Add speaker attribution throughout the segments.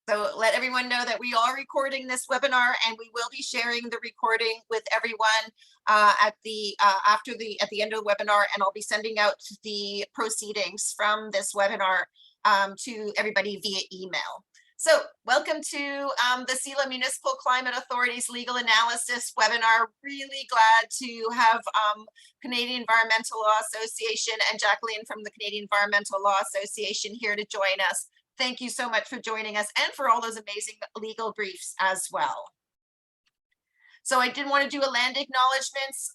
Speaker 1: So let everyone know that we are recording this webinar, and we will be sharing the recording with everyone at the end of the webinar, and I'll be sending out the proceedings from this webinar to everybody via email. So welcome to the CELA Municipal Climate Authority's Legal Analysis webinar. Really glad to have Canadian Environmental Law Association and Jacqueline from the Canadian Environmental Law Association here to join us. Thank you so much for joining us and for all those amazing legal briefs as well. So I did want to do a land acknowledgements.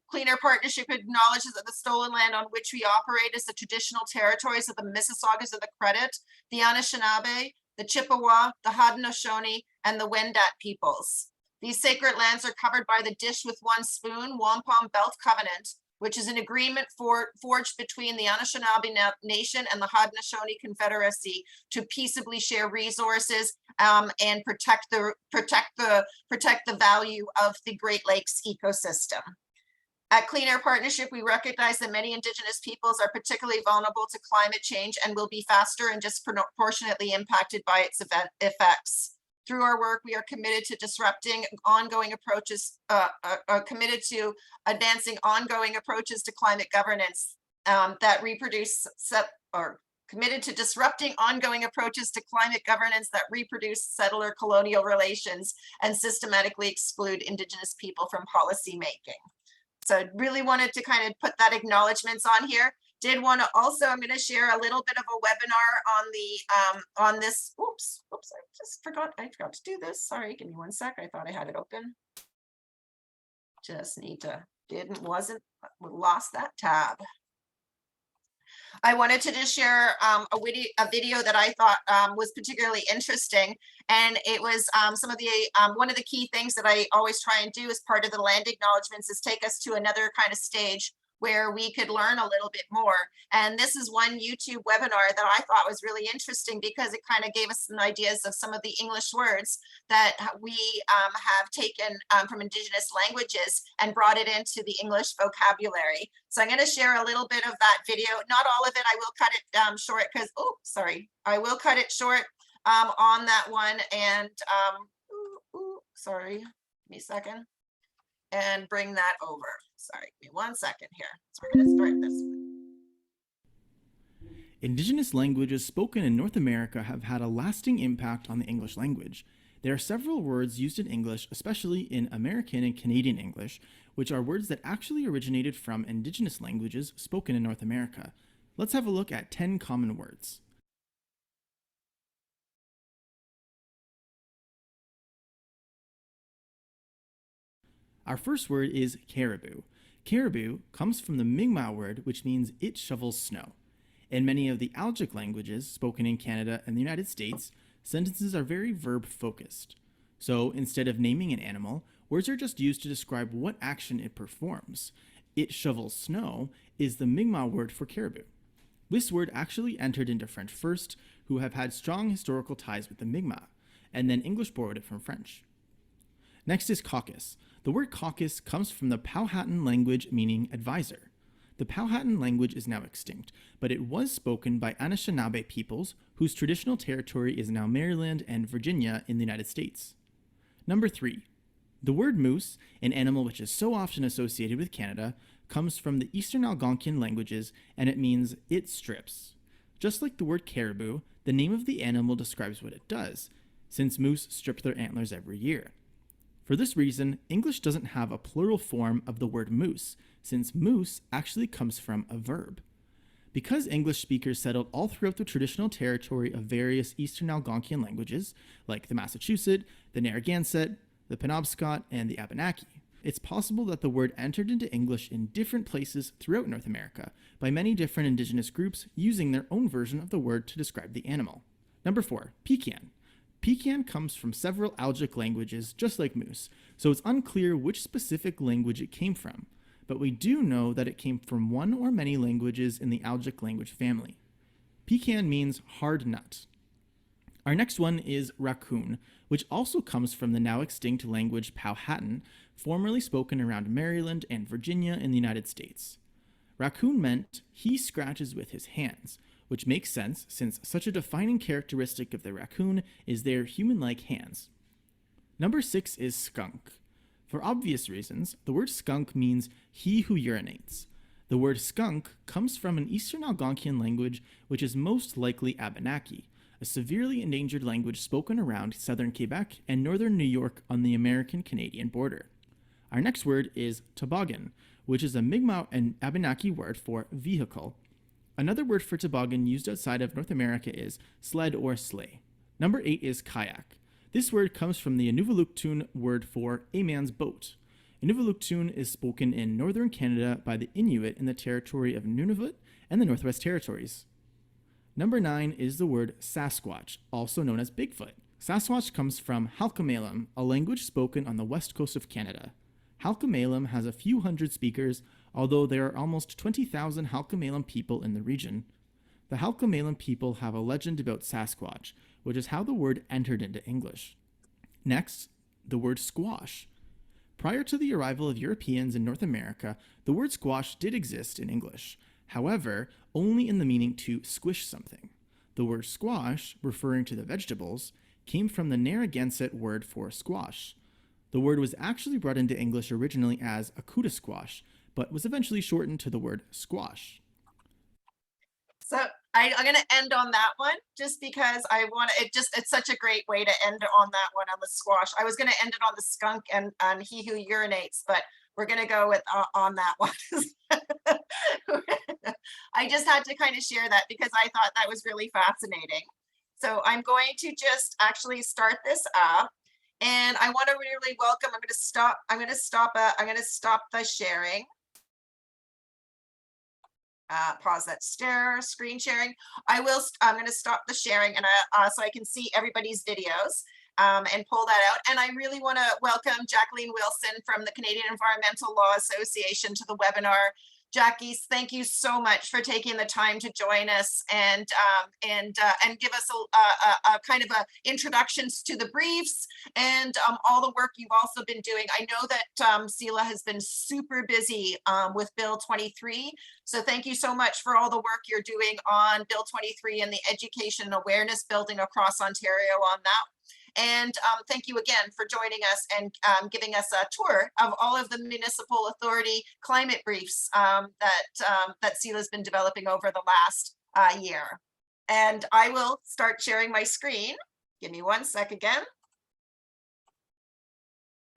Speaker 1: Clean Air Partnership acknowledges that the stolen land on which we operate is the traditional territories of the Mississaugas of the Credit, the Anishinaabe, the Chippewa, the Haudenosaunee, and the Wendat peoples. These sacred lands are covered by the Dish with One Spoon Wampum Belt Covenant, which is an agreement forged between the Anishinaabe Nation and the Haudenosaunee Confederacy to peaceably share resources and protect the value of the Great Lakes ecosystem. At Clean Air Partnership, we recognize that many Indigenous peoples are particularly vulnerable to climate change and will be faster and disproportionately impacted by its effects. Through our work, we are committed to disrupting ongoing approaches, committed to advancing ongoing approaches to climate governance committed to disrupting ongoing approaches to climate governance that reproduce settler colonial relations and systematically exclude Indigenous people from policy making. So I really wanted to kind of put that acknowledgements on here. Did want to also, I'm going to share a little bit of a webinar on the on this. Oops, I forgot to do this. Sorry, give me one sec. I thought I had it open. Just need to, lost that tab. I wanted to just share a video that I thought was particularly interesting, and it was some of the one of the key things that I always try and do as part of the land acknowledgements is take us to another kind of stage where we could learn a little bit more. And this is one YouTube webinar that I thought was really interesting because it kind of gave us some ideas of some of the English words that we have taken from Indigenous languages and brought it into the English vocabulary. So I'm going to share a little bit of that video. Not all of it, I will cut it short because, I will cut it short on that one. And sorry, give me a second. And bring that over. Sorry, give me 1 second here. So we're going to start this one.
Speaker 2: Indigenous languages spoken in North America have had a lasting impact on the English language. There are several words used in English, especially in American and Canadian English, which are words that actually originated from Indigenous languages spoken in North America. Let's have a look at 10 common words. Our first word is caribou. Caribou comes from the Mi'kmaq word, which means it shovels snow. In many of the Algic languages spoken in Canada and the United States, sentences are very verb-focused. So instead of naming an animal, words are just used to describe what action it performs. It shovels snow is the Mi'kmaq word for caribou. This word actually entered into French first, who have had strong historical ties with the Mi'kmaq, and then English borrowed it from French. Next is caucus. The word caucus comes from the Powhatan language meaning advisor. The Powhatan language is now extinct, but it was spoken by Anishinaabe peoples whose traditional territory is now Maryland and Virginia in the United States. Number 3. The word moose, an animal which is so often associated with Canada, comes from the Eastern Algonquian languages and it means it strips. Just like the word caribou, the name of the animal describes what it does, since moose strip their antlers every year. For this reason, English doesn't have a plural form of the word moose, since moose actually comes from a verb. Because English speakers settled all throughout the traditional territory of various Eastern Algonquian languages, like the Massachusetts, the Narragansett, the Penobscot, and the Abenaki, it's possible that the word entered into English in different places throughout North America by many different Indigenous groups using their own version of the word to describe the animal. Number 4, pecan. Pecan comes from several Algic languages, just like moose, so it's unclear which specific language it came from, but we do know that it came from one or many languages in the Algic language family. Pecan means hard nut. Our next one is raccoon, which also comes from the now extinct language Powhatan, formerly spoken around Maryland and Virginia in the United States. Raccoon meant he scratches with his hands, which makes sense since such a defining characteristic of the raccoon is their human-like hands. Number 6 is skunk. For obvious reasons, the word skunk means he who urinates. The word skunk comes from an Eastern Algonquian language which is most likely Abenaki, a severely endangered language spoken around southern Quebec and northern New York on the American-Canadian border. Our next word is toboggan, which is a Mi'kmaq and Abenaki word for vehicle. Another word for toboggan used outside of North America is sled or sleigh. Number 8 is kayak. This word comes from the Inuvialuktun word for a man's boat. Inuvialuktun is spoken in northern Canada by the Inuit in the territory of Nunavut and the Northwest Territories. Number 9 is the word Sasquatch, also known as Bigfoot. Sasquatch comes from Halkomelem, a language spoken on the west coast of Canada. Halkomelem has a few hundred speakers, although there are almost 20,000 Halkomelem people in the region. The Halkomelem people have a legend about Sasquatch, which is how the word entered into English. Next, the word squash. Prior to the arrival of Europeans in North America, the word squash did exist in English. However, only in the meaning to squish something. The word squash, referring to the vegetables, came from the Narragansett word for squash. The word was actually brought into English originally as akuta squash, but was eventually shortened to the word squash.
Speaker 1: So I'm going to end on that one just because I want to, it's such a great way to end on that one on the squash. I was going to end it on the skunk and on he who urinates, but we're going to go with on that one. I just had to kind of share that because I thought that was really fascinating. So I'm going to just actually start this up. And I want to really welcome, I'm going to stop the sharing. Pause that screen sharing. I'm going to stop the sharing and so I can see everybody's videos and pull that out. And I really want to welcome Jacqueline Wilson from the Canadian Environmental Law Association to the webinar. Jackie, thank you so much for taking the time to join us and give us a kind of a introductions to the briefs and all the work you've also been doing. I know that CELA has been super busy with Bill 23. So thank you so much for all the work you're doing on Bill 23 and the education and awareness building across Ontario on that. And thank you again for joining us and giving us a tour of all of the municipal authority climate briefs that CELA has been developing over the last year. And I will start sharing my screen. Give me 1 sec again.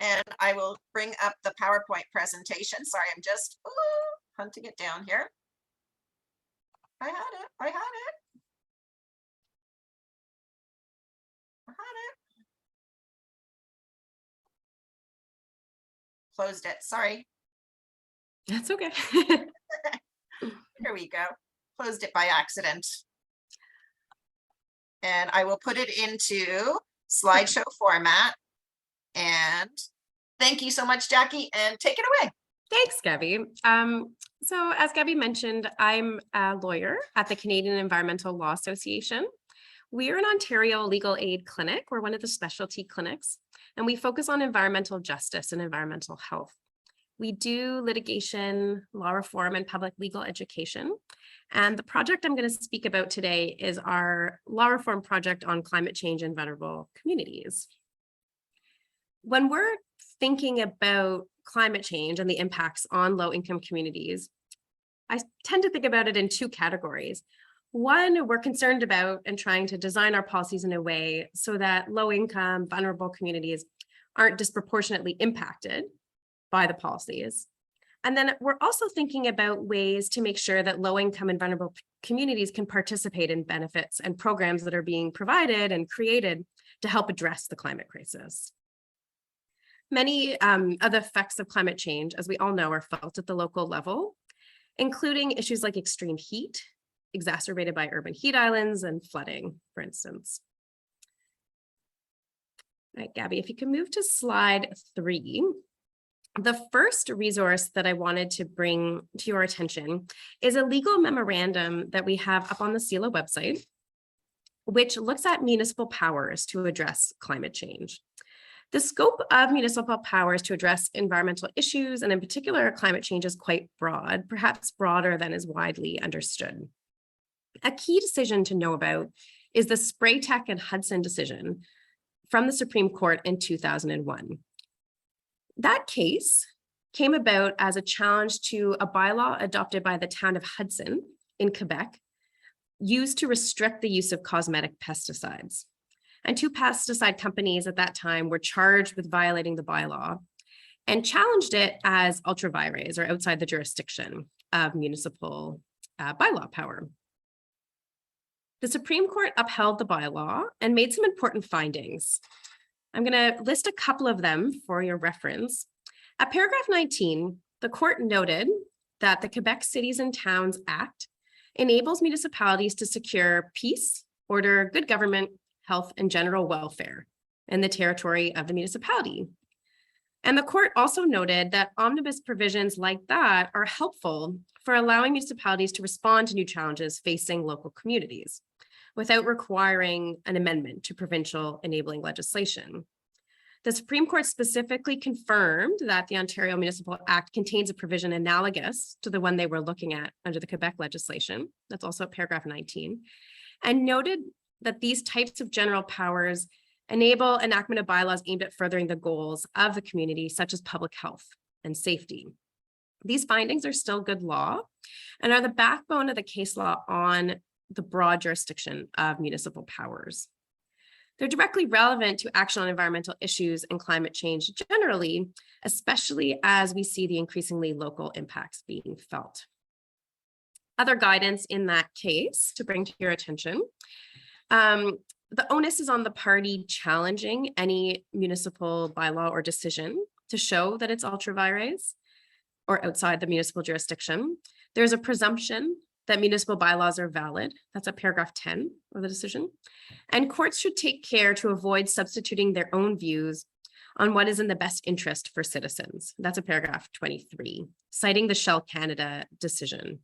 Speaker 1: And I will bring up the PowerPoint presentation. Sorry, I'm just hunting it down here. I had it. I had it. Closed it. Sorry.
Speaker 3: That's okay.
Speaker 1: Here we go. Closed it by accident. And I will put it into slideshow format. And thank you so much, Jackie, and take it away.
Speaker 3: Thanks, Gabby. So as Gabby mentioned, I'm a lawyer at the Canadian Environmental Law Association. We're an Ontario legal aid clinic. We're one of the specialty clinics, and we focus on environmental justice and environmental health. We do litigation, law reform, and public legal education. And the project I'm going to speak about today is our law reform project on climate change in vulnerable communities. When we're thinking about climate change and the impacts on low-income communities, I tend to think about it in two categories. One, we're concerned about and trying to design our policies in a way so that low-income, vulnerable communities aren't disproportionately impacted by the policies. And then we're also thinking about ways to make sure that low-income and vulnerable communities can participate in benefits and programs that are being provided and created to help address the climate crisis. Many of the effects of climate change, as we all know, are felt at the local level, including issues like extreme heat, exacerbated by urban heat islands and flooding, for instance. All right, Gabby, if you can move to slide 3. The first resource that I wanted to bring to your attention is a legal memorandum that we have up on the CELA website, which looks at municipal powers to address climate change. The scope of municipal powers to address environmental issues, and in particular climate change, is quite broad, perhaps broader than is widely understood. A key decision to know about is the Spraytech and Hudson decision from the Supreme Court in 2001. That case came about as a challenge to a bylaw adopted by the town of Hudson in Quebec, used to restrict the use of cosmetic pesticides. And two pesticide companies at that time were charged with violating the bylaw and challenged it as ultra vires, or outside the jurisdiction of municipal bylaw power. The Supreme Court upheld the bylaw and made some important findings. I'm going to list a couple of them for your reference. At paragraph 19, the court noted that the Quebec Cities and Towns Act enables municipalities to secure peace, order, good government, health, and general welfare in the territory of the municipality. And the court also noted that omnibus provisions like that are helpful for allowing municipalities to respond to new challenges facing local communities without requiring an amendment to provincial enabling legislation. The Supreme Court specifically confirmed that the Ontario Municipal Act contains a provision analogous to the one they were looking at under the Quebec legislation. That's also paragraph 19, and noted that these types of general powers enable enactment of bylaws aimed at furthering the goals of the community, such as public health and safety. These findings are still good law and are the backbone of the case law on the broad jurisdiction of municipal powers. They're directly relevant to action on environmental issues and climate change generally, especially as we see the increasingly local impacts being felt. Other guidance in that case to bring to your attention, the onus is on the party challenging any municipal bylaw or decision to show that it's ultra vires or outside the municipal jurisdiction. There's a presumption that municipal bylaws are valid. That's at paragraph 10 of the decision. And courts should take care to avoid substituting their own views on what is in the best interest for citizens. That's at paragraph 23, citing the Shell Canada decision.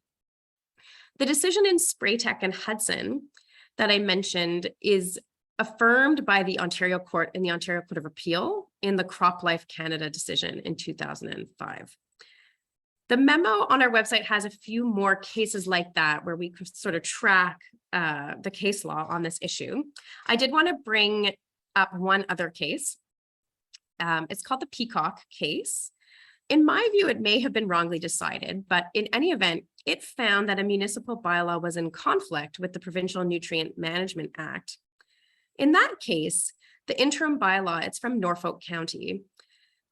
Speaker 3: The decision in Spraytech and Hudson that I mentioned is affirmed by the Ontario Court and the Ontario Court of Appeal in the CropLife Canada decision in 2005. The memo on our website has a few more cases like that where we could sort of track the case law on this issue. I did want to bring up one other case. It's called the Peacock case. In my view, it may have been wrongly decided, but in any event, it found that a municipal bylaw was in conflict with the Provincial Nutrient Management Act. In that case, the interim bylaw, it's from Norfolk County,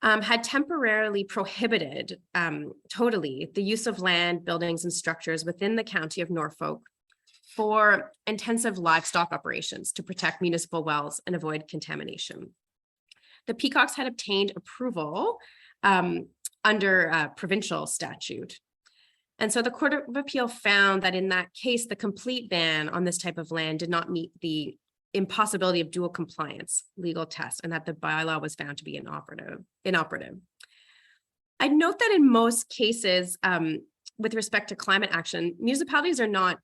Speaker 3: had temporarily prohibited totally the use of land, buildings, and structures within the county of Norfolk for intensive livestock operations to protect municipal wells and avoid contamination. The Peacocks had obtained approval under provincial statute. And so the Court of Appeal found that in that case, the complete ban on this type of land did not meet the impossibility of dual compliance legal test, and that the bylaw was found to be inoperative. I'd note that in most cases, with respect to climate action, municipalities are not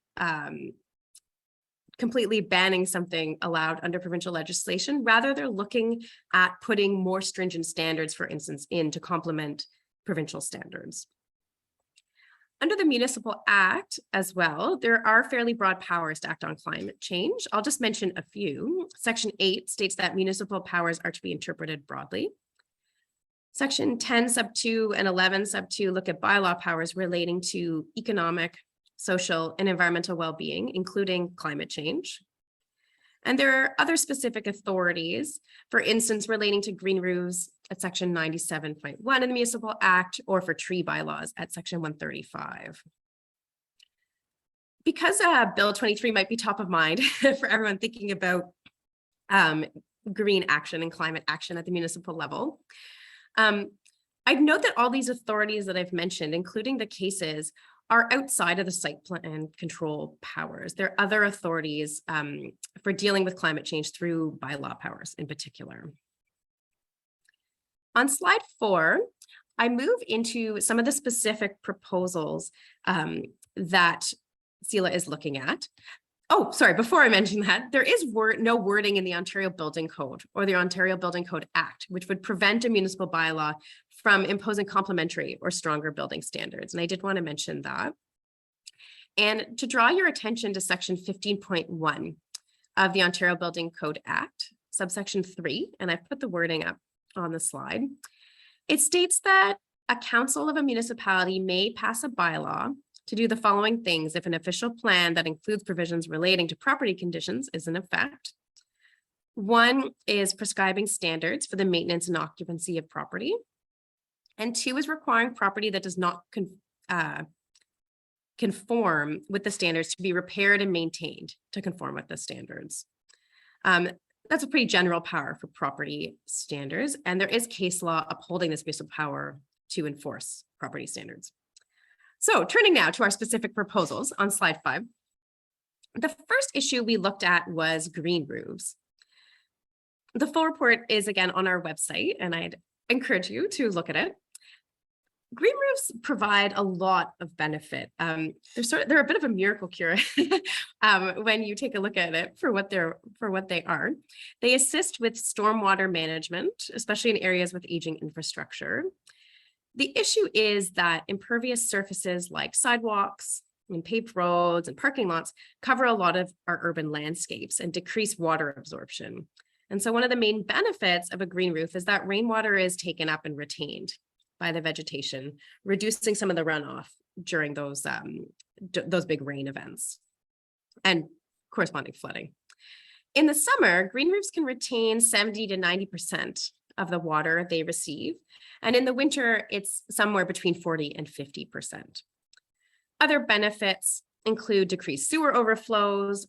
Speaker 3: completely banning something allowed under provincial legislation. Rather, they're looking at putting more stringent standards, for instance, in to complement provincial standards. Under the Municipal Act as well, there are fairly broad powers to act on climate change. I'll just mention a few. Section 8 states that municipal powers are to be interpreted broadly. Section 10 sub 2 and 11 sub 2 look at bylaw powers relating to economic, social, and environmental well-being, including climate change. And there are other specific authorities, for instance, relating to green roofs at section 97.1 in the Municipal Act, or for tree bylaws at section 135. Because Bill 23 might be top of mind for everyone thinking about green action and climate action at the municipal level, I'd note that all these authorities that I've mentioned, including the cases, are outside of the site plan control powers. There are other authorities for dealing with climate change through bylaw powers in particular. On slide 4, I move into some of the specific proposals that CELA is looking at. Oh, sorry, before I mention that, there is no wording in the Ontario Building Code or the Ontario Building Code Act, which would prevent a municipal bylaw from imposing complementary or stronger building standards. And I did want to mention that. And to draw your attention to section 15.1 of the Ontario Building Code Act, subsection 3, and I've put the wording up on the slide. It states that a council of a municipality may pass a bylaw to do the following things if an official plan that includes provisions relating to property conditions is in effect. One is prescribing standards for the maintenance and occupancy of property. And 2 is requiring property that does not conform with the standards to be repaired and maintained to conform with the standards. That's a pretty general power for property standards, and there is case law upholding this municipal power to enforce property standards. So turning now to our specific proposals on slide 5. The first issue we looked at was green roofs. The full report is again on our website, and I'd encourage you to look at it. Green roofs provide a lot of benefit. They're a bit of a miracle cure when you take a look at it for what they are. They assist with stormwater management, especially in areas with aging infrastructure. The issue is that impervious surfaces like sidewalks and paved roads and parking lots cover a lot of our urban landscapes and decrease water absorption. And so one of the main benefits of a green roof is that rainwater is taken up and retained by the vegetation, reducing some of the runoff during those big rain events and corresponding flooding. In the summer, green roofs can retain 70 to 90% of the water they receive. And in the winter, it's somewhere between 40 and 50%. Other benefits include decreased sewer overflows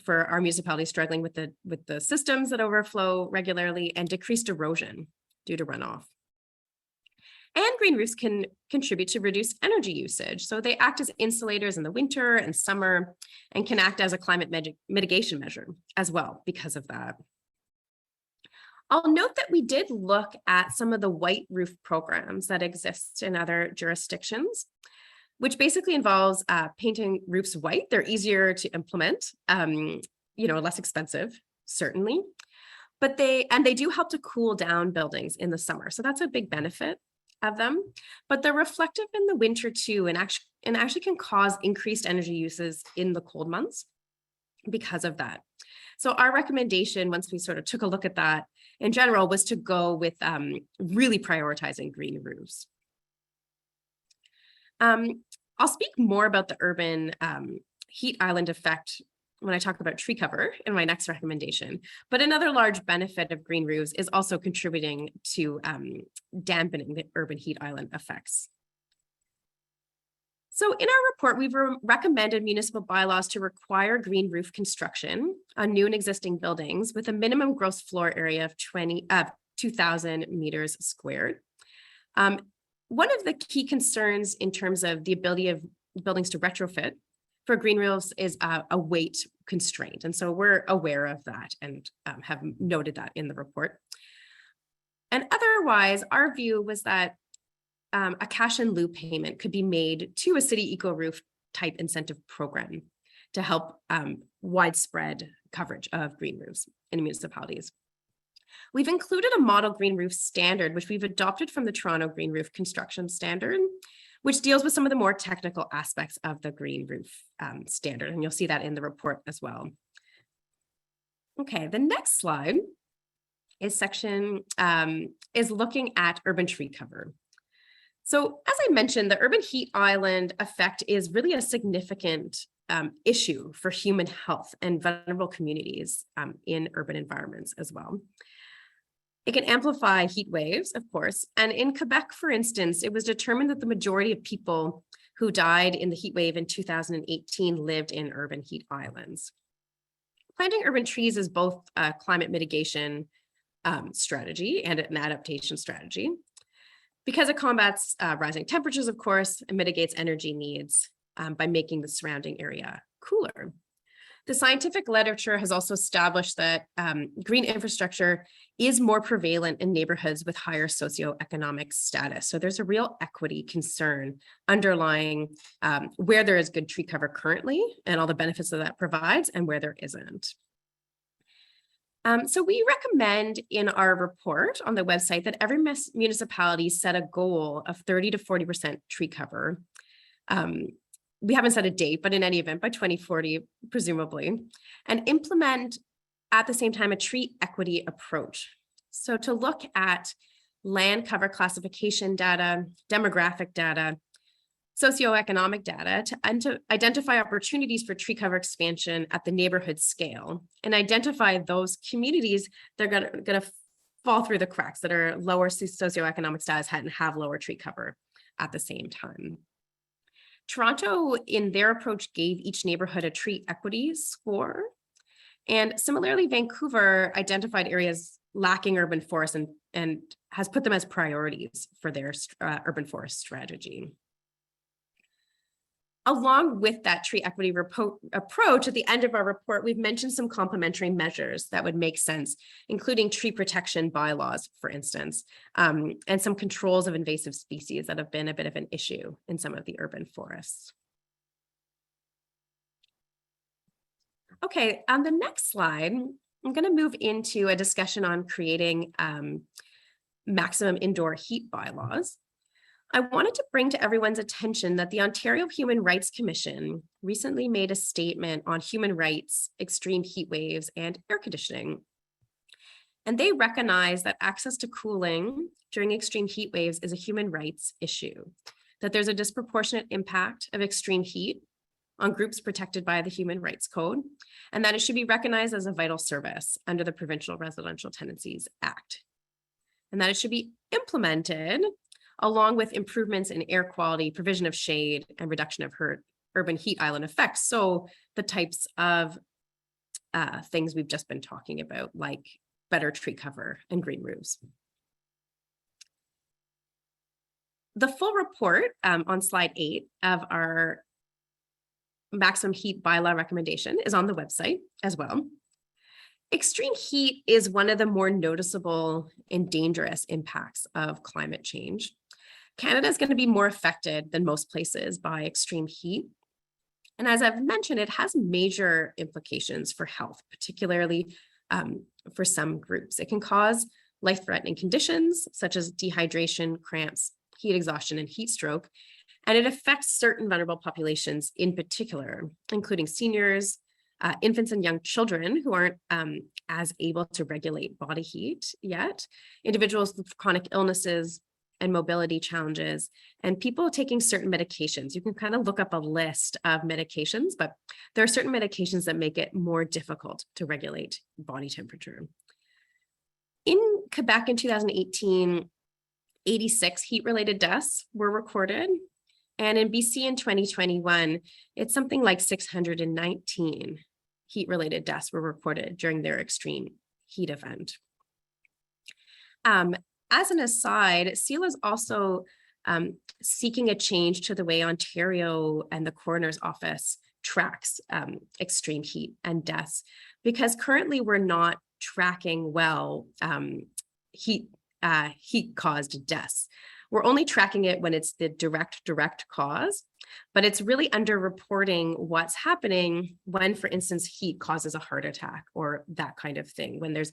Speaker 3: for our municipalities struggling with the systems that overflow regularly, and decreased erosion due to runoff. And green roofs can contribute to reduced energy usage. So they act as insulators in the winter and summer and can act as a climate mitigation measure as well because of that. I'll note that we did look at some of the white roof programs that exist in other jurisdictions, which basically involves painting roofs white. They're easier to implement, less expensive, certainly, but they do help to cool down buildings in the summer. So that's a big benefit of them, but they're reflective in the winter too, and actually can cause increased energy uses in the cold months because of that. So our recommendation, once we sort of took a look at that in general, was to go with really prioritizing green roofs. I'll speak more about the urban heat island effect when I talk about tree cover in my next recommendation. But another large benefit of green roofs is also contributing to dampening the urban heat island effects. So in our report, we've recommended municipal bylaws to require green roof construction on new and existing buildings with a minimum gross floor area of 2,000 meters squared. One of the key concerns in terms of the ability of buildings to retrofit for green roofs is a weight constraint. And so we're aware of that and have noted that in the report. And otherwise, our view was that a cash in lieu payment could be made to a city eco roof type incentive program to help widespread coverage of green roofs in municipalities. We've included a model green roof standard, which we've adopted from the Toronto Green Roof Construction Standard, which deals with some of the more technical aspects of the green roof standard. And you'll see that in the report as well. Okay, the next slide is is looking at urban tree cover. So as I mentioned, the urban heat island effect is really a significant issue for human health and vulnerable communities in urban environments as well. It can amplify heat waves, of course. And in Quebec, for instance, it was determined that the majority of people who died in the heat wave in 2018 lived in urban heat islands. Planting urban trees is both a climate mitigation strategy and an adaptation strategy, because it combats rising temperatures, of course, and mitigates energy needs by making the surrounding area cooler. The scientific literature has also established that green infrastructure is more prevalent in neighborhoods with higher socioeconomic status. So there's a real equity concern underlying where there is good tree cover currently and all the benefits that that provides, and where there isn't. So we recommend in our report on the website that every municipality set a goal of 30 to 40% tree cover we haven't set a date, but in any event, by 2040, presumably, and implement at the same time a tree equity approach. So to look at land cover classification data, demographic data, socioeconomic data to identify opportunities for tree cover expansion at the neighborhood scale and identify those communities that are going to fall through the cracks, that are lower socioeconomic status and have lower tree cover at the same time. Toronto, in their approach, gave each neighborhood a tree equity score. And similarly, Vancouver identified areas lacking urban forest and has put them as priorities for their urban forest strategy. Along with that tree equity approach, at the end of our report, we've mentioned some complementary measures that would make sense, including tree protection bylaws, for instance, and some controls of invasive species that have been a bit of an issue in some of the urban forests. Okay, on the next slide, I'm going to move into a discussion on creating maximum indoor heat bylaws. I wanted to bring to everyone's attention that the Ontario Human Rights Commission recently made a statement on human rights, extreme heat waves, and air conditioning. And they recognize that access to cooling during extreme heat waves is a human rights issue, that there's a disproportionate impact of extreme heat on groups protected by the Human Rights Code, and that it should be recognized as a vital service under the Provincial Residential Tenancies Act, and that it should be implemented along with improvements in air quality, provision of shade, and reduction of urban heat island effects. So the types of things we've just been talking about, like better tree cover and green roofs. The full report on slide 8 of our maximum heat bylaw recommendation is on the website as well. Extreme heat is one of the more noticeable and dangerous impacts of climate change. Canada is going to be more affected than most places by extreme heat. And as I've mentioned, it has major implications for health, particularly for some groups. It can cause life-threatening conditions such as dehydration, cramps, heat exhaustion, and heat stroke. And it affects certain vulnerable populations in particular, including seniors, infants and young children who aren't as able to regulate body heat yet, individuals with chronic illnesses and mobility challenges, and people taking certain medications. You can kind of look up a list of medications, but there are certain medications that make it more difficult to regulate body temperature. In Quebec in 2018, 86 heat-related deaths were recorded. And in BC in 2021, it's something like 619 heat-related deaths were recorded during their extreme heat event. As an aside, CELA is also seeking a change to the way Ontario and the coroner's office tracks extreme heat and deaths, because currently we're not tracking well heat-caused deaths. We're only tracking it when it's the direct cause, but it's really underreporting what's happening when, for instance, heat causes a heart attack or that kind of thing. When there's,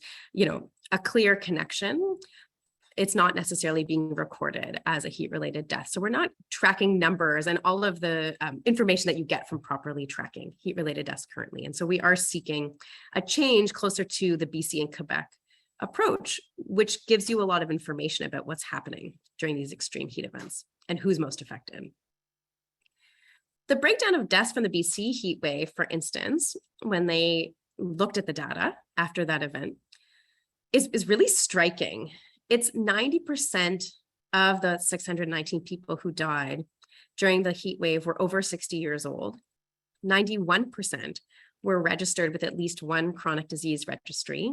Speaker 3: a clear connection, it's not necessarily being recorded as a heat-related death. So we're not tracking numbers and all of the information that you get from properly tracking heat-related deaths currently. And so we are seeking a change closer to the BC and Quebec approach, which gives you a lot of information about what's happening during these extreme heat events and who's most affected. The breakdown of deaths from the BC heat wave, for instance, when they looked at the data after that event, is really striking. It's 90% of the 619 people who died during the heat wave were over 60 years old. 91% were registered with at least one chronic disease registry.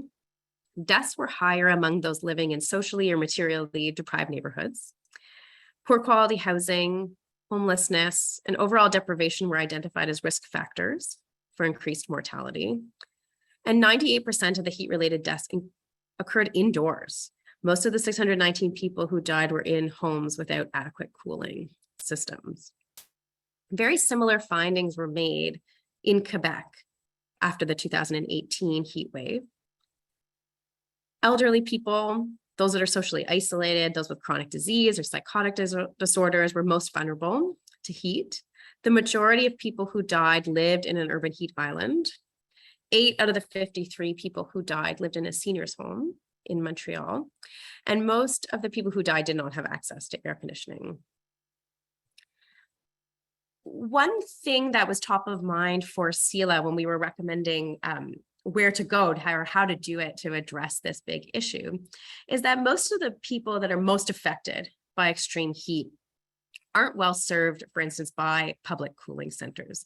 Speaker 3: Deaths were higher among those living in socially or materially deprived neighborhoods. Poor quality housing, homelessness, and overall deprivation were identified as risk factors for increased mortality. And 98% of the heat-related deaths occurred indoors. Most of the 619 people who died were in homes without adequate cooling systems. Very similar findings were made in Quebec after the 2018 heat wave. Elderly people, those that are socially isolated, those with chronic disease or psychotic disorders were most vulnerable to heat. The majority of people who died lived in an urban heat island. 8 out of the 53 people who died lived in a seniors home in Montreal. And most of the people who died did not have access to air conditioning. One thing that was top of mind for CELA when we were recommending where to go or how to do it to address this big issue is that most of the people that are most affected by extreme heat aren't well served, for instance, by public cooling centers.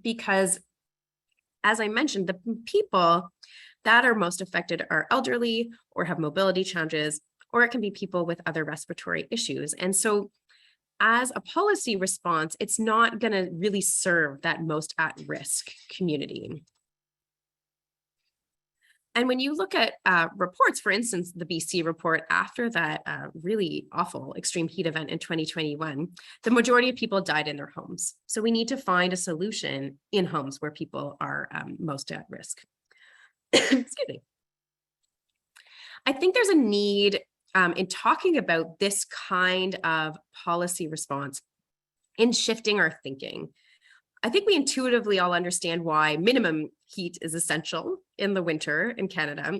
Speaker 3: Because, as I mentioned, the people that are most affected are elderly or have mobility challenges, or it can be people with other respiratory issues. And so as a policy response, it's not going to really serve that most at-risk community. And when you look at reports, for instance, the BC report after that really awful extreme heat event in 2021, the majority of people died in their homes. So we need to find a solution in homes where people are most at risk. Excuse me. I think there's a need in talking about this kind of policy response in shifting our thinking. I think we intuitively all understand why minimum heat is essential in the winter in Canada.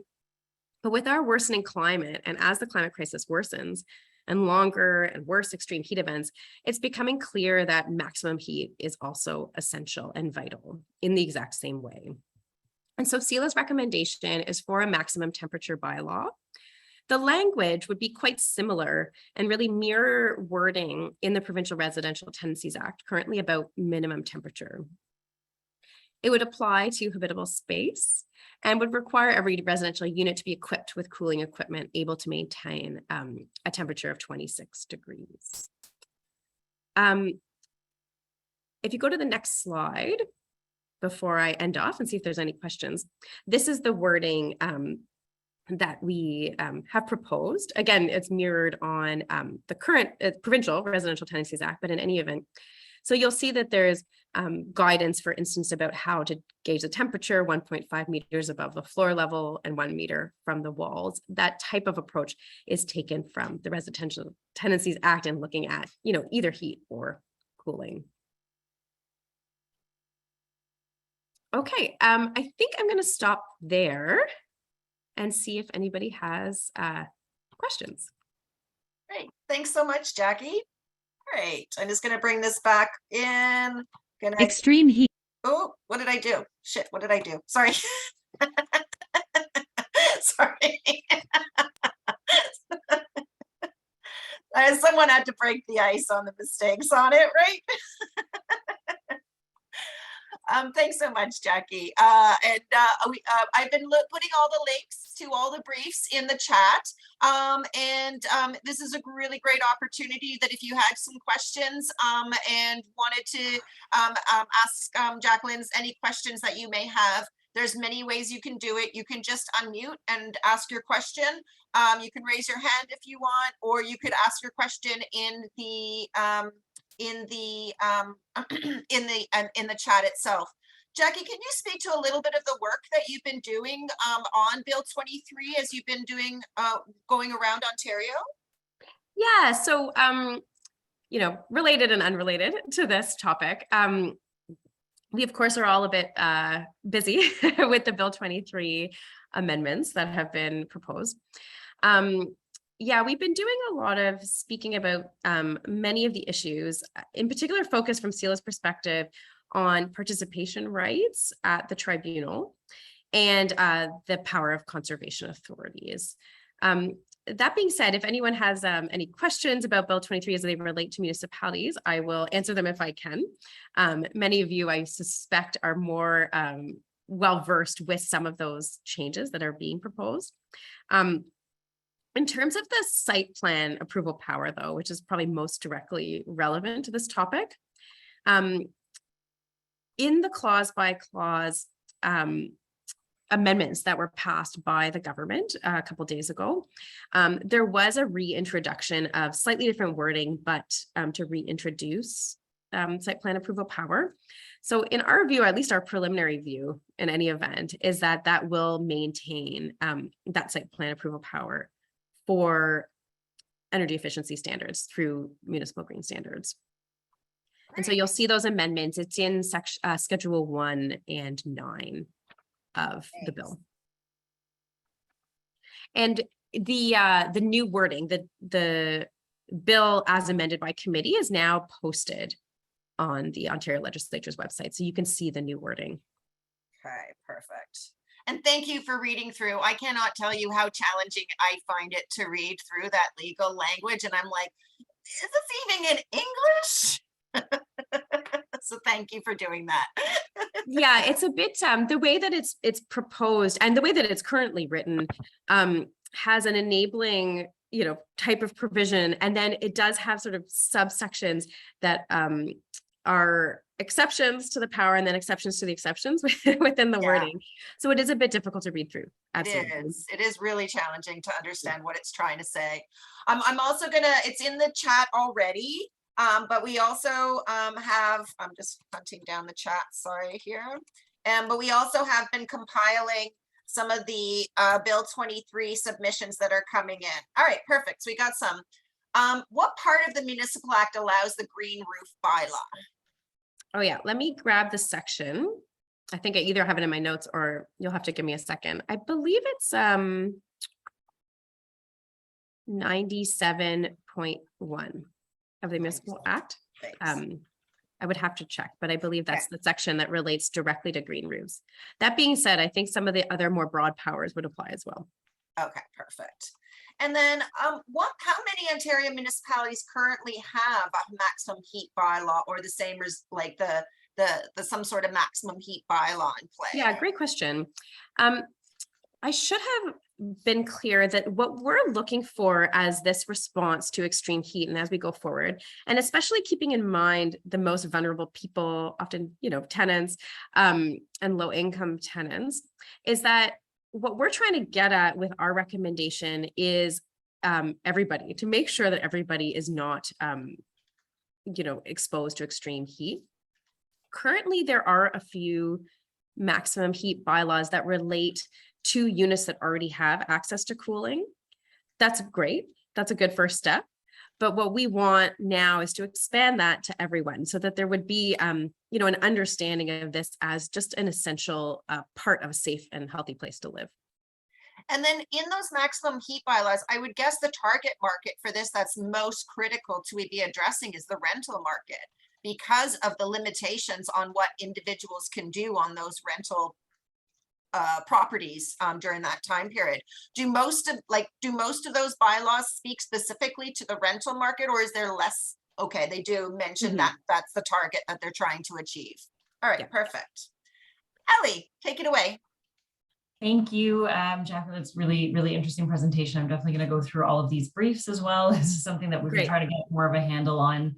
Speaker 3: But with our worsening climate, and as the climate crisis worsens, and longer and worse extreme heat events, it's becoming clear that maximum heat is also essential and vital in the exact same way. And so CELA's recommendation is for a maximum temperature bylaw. The language would be quite similar and really mirror wording in the Provincial Residential Tenancies Act, currently about minimum temperature. It would apply to habitable space and would require every residential unit to be equipped with cooling equipment able to maintain a temperature of 26 degrees. If you go to the next slide, before I end off and see if there's any questions, this is the wording that we have proposed. Again, it's mirrored on the current Provincial Residential Tenancies Act, but in any event. So you'll see that there's guidance, for instance, about how to gauge the temperature, 1.5 meters above the floor level and 1 meter from the walls. That type of approach is taken from the Residential Tenancies Act and looking at, either heat or cooling. Okay, I think I'm going to stop there and see if anybody has questions.
Speaker 1: Great. Thanks so much, Jackie. Great. I'm just going to bring this back in.
Speaker 4: Extreme heat.
Speaker 1: Oh, what did I do? Shit, what did I do? Sorry. Sorry. Someone had to break the ice on the mistakes on it, right? Thanks so much, Jackie. I've been putting all the links to all the briefs in the chat. This is a really great opportunity that if you had some questions and wanted to ask Jacqueline's any questions that you may have, there's many ways you can do it. You can just unmute and ask your question. You can raise your hand if you want, or you could ask your question in the chat itself. Jackie, can you speak to a little bit of the work that you've been doing on Bill 23 as you've been doing going around Ontario?
Speaker 3: Yeah, so related and unrelated to this topic, we of course are all a bit busy with the Bill 23 amendments that have been proposed. Yeah, we've been doing a lot of speaking about many of the issues, in particular focus from CELA's perspective on participation rights at the tribunal and the power of conservation authorities. That being said, if anyone has any questions about Bill 23 as they relate to municipalities, I will answer them if I can. Many of you, I suspect, are more well-versed with some of those changes that are being proposed. In terms of the site plan approval power, though, which is probably most directly relevant to this topic, in the clause-by-clause amendments that were passed by the government a couple of days ago, there was a reintroduction of slightly different wording, but to reintroduce site plan approval power. So in our view, or at least our preliminary view in any event, is that that will maintain that site plan approval power for energy efficiency standards through municipal green standards. And so you'll see those amendments. It's in section Schedule 1 and 9 of the bill. And the new wording, the bill as amended by committee is now posted on the Ontario Legislature's website. So you can see the new wording.
Speaker 1: Okay, perfect. And thank you for reading through. I cannot tell you how challenging I find it to read through that legal language. And I'm like, is this even in English? So thank you for doing that.
Speaker 3: Yeah, it's a bit, the way that it's proposed and the way that it's currently written has an enabling, type of provision. And then it does have sort of subsections that are exceptions to the power and then exceptions to the exceptions within the wording. So it is a bit difficult to read through. Absolutely.
Speaker 1: It is really challenging to understand what it's trying to say. I'm also it's in the chat already, but we also have, I'm just hunting down the chat, sorry here. But we also have been compiling some of the Bill 23 submissions that are coming in. All right, perfect. So we got some. What part of the Municipal Act allows the green roof bylaw?
Speaker 3: Oh yeah, let me grab the section. I think I either have it in my notes or you'll have to give me a second. I believe it's 97.1 of the Municipal Act. I would have to check, but I believe that's the section that relates directly to green roofs. That being said, I think some of the other more broad powers would apply as well.
Speaker 1: Okay, perfect. And then how many Ontario municipalities currently have a maximum heat bylaw or the same as like the some sort of maximum heat bylaw in play?
Speaker 3: Yeah, great question. I should have been clear that what we're looking for as this response to extreme heat and as we go forward, and especially keeping in mind the most vulnerable people, often, tenants and low income tenants, is that what we're trying to get at with our recommendation is everybody, to make sure that everybody is not, exposed to extreme heat. Currently, there are a few maximum heat bylaws that relate to units that already have access to cooling. That's great. That's a good first step. But what we want now is to expand that to everyone so that there would be, an understanding of this as just an essential part of a safe and healthy place to live.
Speaker 1: And then in those maximum heat bylaws, I would guess the target market for this that's most critical to be addressing is the rental market because of the limitations on what individuals can do on those rental properties during that time period. Do most of those bylaws speak specifically to the rental market, or is there less? Okay, they do mention that that's the target that they're trying to achieve. All right, perfect. Ellie, take it away.
Speaker 4: Thank you, Jacqueline. That's really, really interesting presentation. I'm definitely going to go through all of these briefs as well. This is something that we're going to try to get more of a handle on.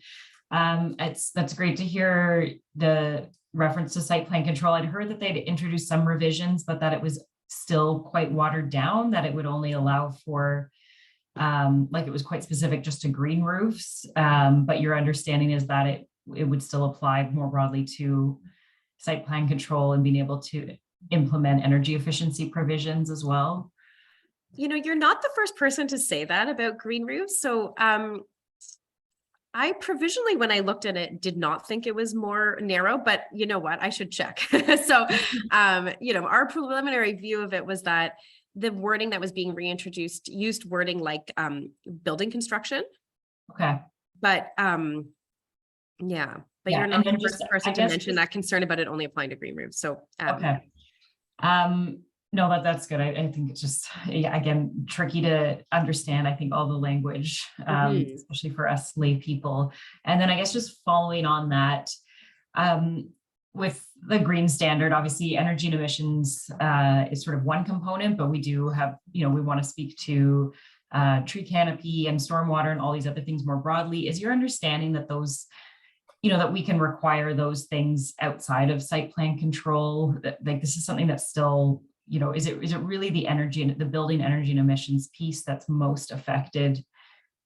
Speaker 4: That's great to hear the reference to site plan control. I'd heard that they'd introduced some revisions, but that it was still quite watered down, that it would only allow for, it was quite specific just to green roofs. But your understanding is that it would still apply more broadly to site plan control and being able to implement energy efficiency provisions as well.
Speaker 3: You're not the first person to say that about green roofs. So I provisionally, when I looked at it, did not think it was more narrow, but you know what, I should check. So, our preliminary view of it was that the wording that was being reintroduced used wording like building construction.
Speaker 4: Okay.
Speaker 3: But you're not the first person to mention that concern about it only applying to green roofs. So,
Speaker 4: okay. No, that's good. I think it's just, again, tricky to understand, I think, all the language, especially for us lay people. And then I guess just following on that, with the green standard, obviously energy and emissions is sort of one component, but we do have, we want to speak to tree canopy and stormwater and all these other things more broadly. Is your understanding that those, that we can require those things outside of site plan control? Like this is something that's still, is it really the energy and the building energy and emissions piece that's most affected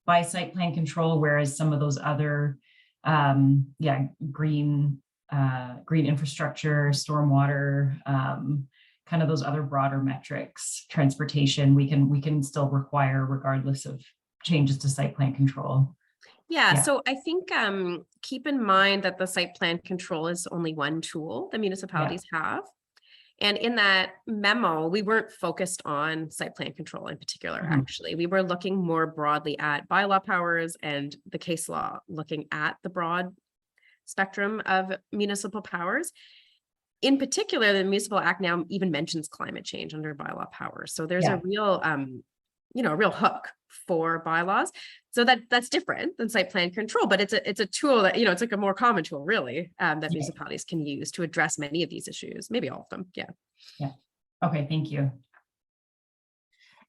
Speaker 4: by site plan control, whereas some of those other, green infrastructure, stormwater, kind of those other broader metrics, transportation, we can still require regardless of changes to site plan control.
Speaker 3: Yeah,
Speaker 4: Yeah.
Speaker 3: so I think keep in mind that the site plan control is only one tool the municipalities have. And in that memo, we weren't focused on site plan control in particular,
Speaker 4: Mhm.
Speaker 3: actually. We were looking more broadly at bylaw powers and the case law, looking at the broad spectrum of municipal powers. In particular, the Municipal Act now even mentions climate change under bylaw powers. So there's a real, a real hook for bylaws. So that's different than site plan control, but it's a tool that, it's like a more common tool really, that municipalities can use to address many of these issues, maybe all of them. Yeah.
Speaker 4: Yeah. Okay, thank you.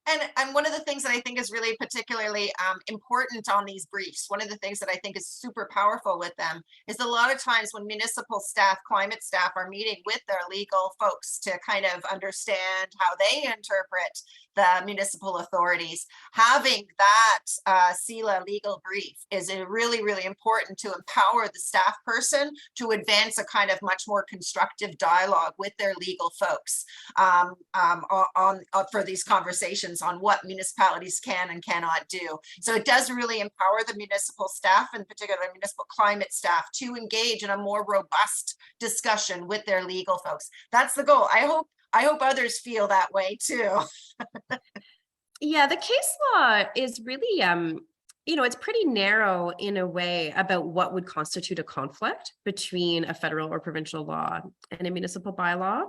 Speaker 1: And one of the things that I think is really particularly important on these briefs, one of the things that I think is super powerful with them is a lot of times when municipal staff, climate staff are meeting with their legal folks to kind of understand how they interpret the municipal authorities, having that CELA legal brief is really, really important to empower the staff person to advance a kind of much more constructive dialogue with their legal folks for these conversations on what municipalities can and cannot do. So it does really empower the municipal staff, in particular municipal climate staff, to engage in a more robust discussion with their legal folks. That's the goal. I hope others feel that way too.
Speaker 3: Yeah, the case law is really, it's pretty narrow in a way about what would constitute a conflict between a federal or provincial law and a municipal bylaw.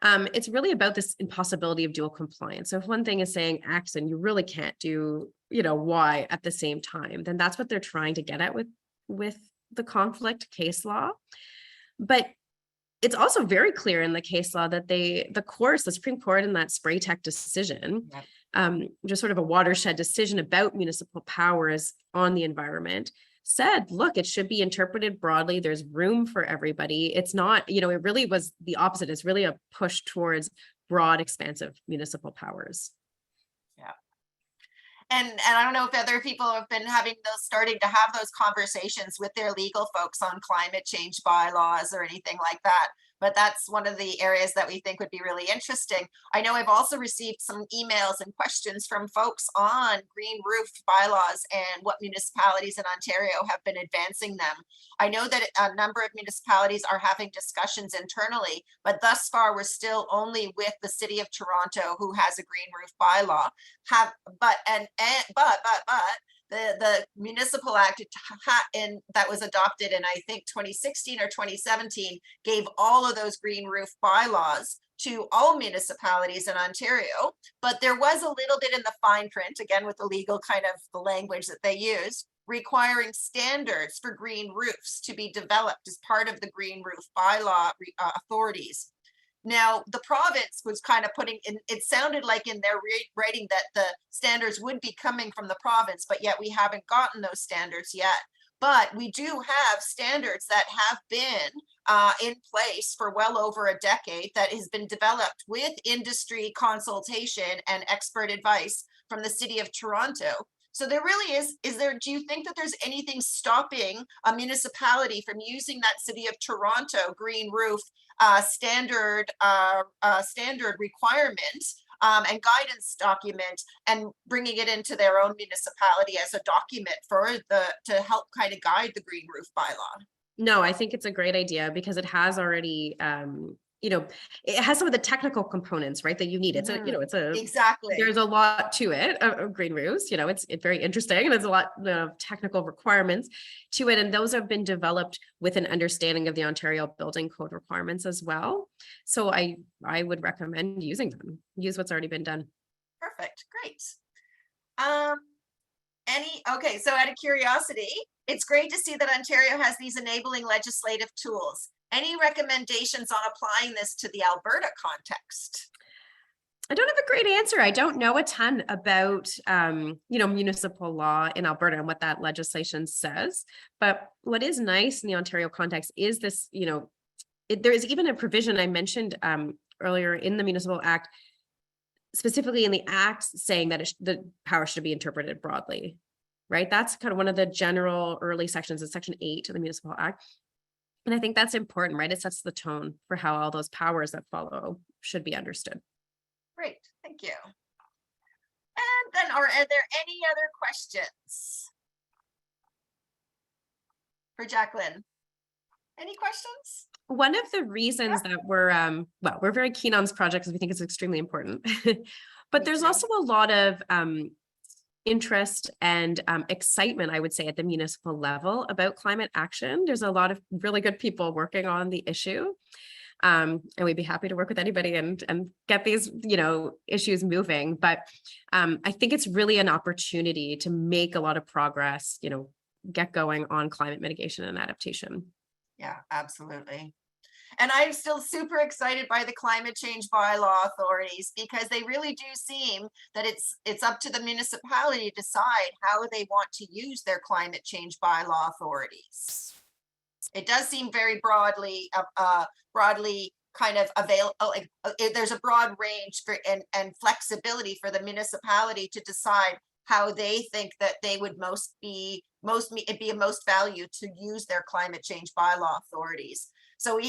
Speaker 3: It's really about this impossibility of dual compliance. So if one thing is saying X and you really can't do, Y at the same time, then that's what they're trying to get at with the conflict case law. But it's also very clear in the case law that the Supreme Court in that Spraytech decision, just sort of a watershed decision about municipal powers on the environment, said, look, it should be interpreted broadly. There's room for everybody. It's not, it really was the opposite. It's really a push towards broad, expansive municipal powers.
Speaker 1: Yeah. And I don't know if other people have been starting to have those conversations with their legal folks on climate change bylaws or anything like that. But that's one of the areas that we think would be really interesting. I know I've also received some emails and questions from folks on green roof bylaws and what municipalities in Ontario have been advancing them. I know that a number of municipalities are having discussions internally, but thus far we're still only with the City of Toronto, who has a green roof bylaw. But the Municipal Act that was adopted in, I think, 2016 or 2017 gave all of those green roof bylaws to all municipalities in Ontario. But there was a little bit in the fine print, again, with the legal kind of the language that they use, requiring standards for green roofs to be developed as part of the green roof bylaw authorities. Now, the province was kind of putting in, it sounded like in their writing that the standards would be coming from the province, but yet we haven't gotten those standards yet. But we do have standards that have been in place for well over a decade that has been developed with industry consultation and expert advice from the City of Toronto. So there really do you think that there's anything stopping a municipality from using that City of Toronto green roof standard requirements and guidance document and bringing it into their own municipality as a document to help kind of guide the green roof bylaw?
Speaker 3: No, I think it's a great idea because it has already, it has some of the technical components, right, that you need.
Speaker 1: Exactly.
Speaker 3: There's a lot to it of green roofs, it's very interesting and there's a lot of technical requirements to it. And those have been developed with an understanding of the Ontario Building Code requirements as well. So I would recommend using them, use what's already been done.
Speaker 1: Perfect, great. Okay, so out of curiosity, it's great to see that Ontario has these enabling legislative tools. Any recommendations on applying this to the Alberta context?
Speaker 3: I don't have a great answer. I don't know a ton about, municipal law in Alberta and what that legislation says. But what is nice in the Ontario context is this, there is even a provision I mentioned earlier in the Municipal Act, specifically in the Act, saying that the power should be interpreted broadly, right? That's kind of one of the general early sections of Section 8 of the Municipal Act. And I think that's important, right? It sets the tone for how all those powers that follow should be understood.
Speaker 1: Great, thank you. And then are there any other questions? for Jacqueline. Any questions?
Speaker 3: One of the reasons that we're very keen on this project because we think it's extremely important, but
Speaker 1: Me
Speaker 3: there's
Speaker 1: too.
Speaker 3: also a lot of interest and excitement, I would say, at the municipal level about climate action. There's a lot of really good people working on the issue. And we'd be happy to work with anybody and get these, issues moving. But I think it's really an opportunity to make a lot of progress, get going on climate mitigation and adaptation.
Speaker 1: Yeah, absolutely. And I'm still super excited by the climate change bylaw authorities because they really do seem that it's up to the municipality to decide how they want to use their climate change bylaw authorities. It does seem very broadly kind of available. There's a broad range for and flexibility for the municipality to decide how they think that they would it'd be of most value to use their climate change bylaw authorities. So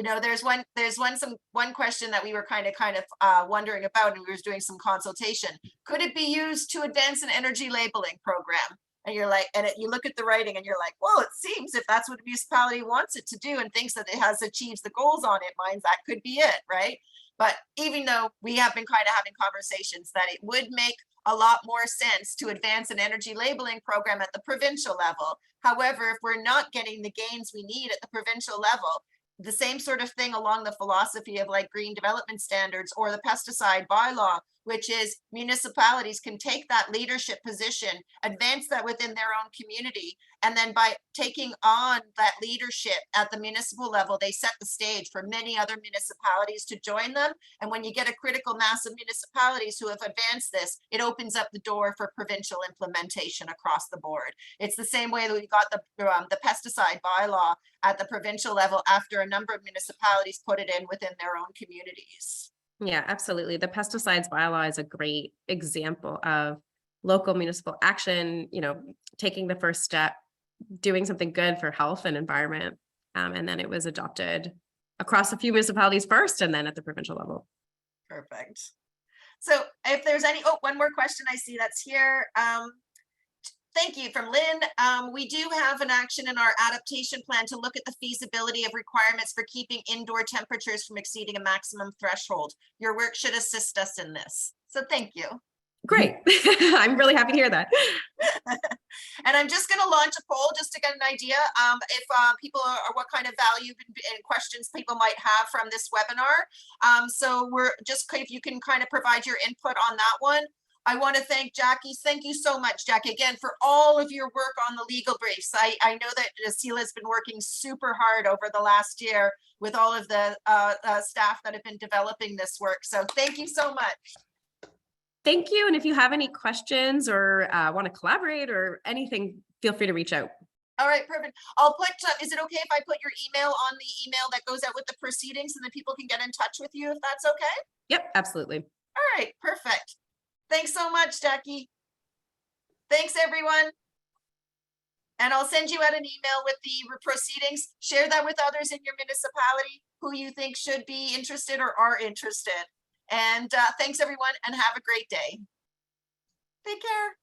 Speaker 1: there's one question that we were kind of wondering about, and we were doing some consultation. Could it be used to advance an energy labeling program? And you're like, you look at the writing and you're like, well, it seems if that's what a municipality wants it to do and thinks that it has achieved the goals on it, minds that could be it, right? But even though we have been kind of having conversations that it would make a lot more sense to advance an energy labeling program at the provincial level. However, if we're not getting the gains we need at the provincial level, the same sort of thing along the philosophy of like green development standards or the pesticide bylaw, which is municipalities can take that leadership position, advance that within their own community, and then by taking on that leadership at the municipal level, they set the stage for many other municipalities to join them. And when you get a critical mass of municipalities who have advanced this, it opens up the door for provincial implementation across the board. It's the same way that we got the pesticide bylaw at the provincial level after a number of municipalities put it in within their own communities.
Speaker 3: Yeah, absolutely. The pesticides bylaw is a great example of local municipal action, taking the first step, doing something good for health and environment. And then it was adopted across a few municipalities first and then at the provincial level.
Speaker 1: Perfect. So if there's one more question I see that's here. Thank you from Lynn. We do have an action in our adaptation plan to look at the feasibility of requirements for keeping indoor temperatures from exceeding a maximum threshold. Your work should assist us in this. So thank you.
Speaker 3: Great. I'm really happy to hear that.
Speaker 1: And I'm just going to launch a poll just to get an idea if people are what kind of value and questions people might have from this webinar. So we're just, if you can kind of provide your input on that one. I want to thank Jackie. Thank you so much, Jackie, again, for all of your work on the legal briefs. I know that CELA has been working super hard over the last year with all of the staff that have been developing this work. So thank you so much.
Speaker 3: Thank you. And if you have any questions or want to collaborate or anything, feel free to reach out.
Speaker 1: All right, perfect. I'll put, is it okay if I put your email on the email that goes out with the proceedings and then people can get in touch with you if that's okay?
Speaker 3: Yep, absolutely.
Speaker 1: All right, perfect. Thanks so much, Jackie. Thanks, everyone. And I'll send you out an email with the proceedings. Share that with others in your municipality who you think should be interested or are interested. And thanks, everyone, and have a great day. Take care.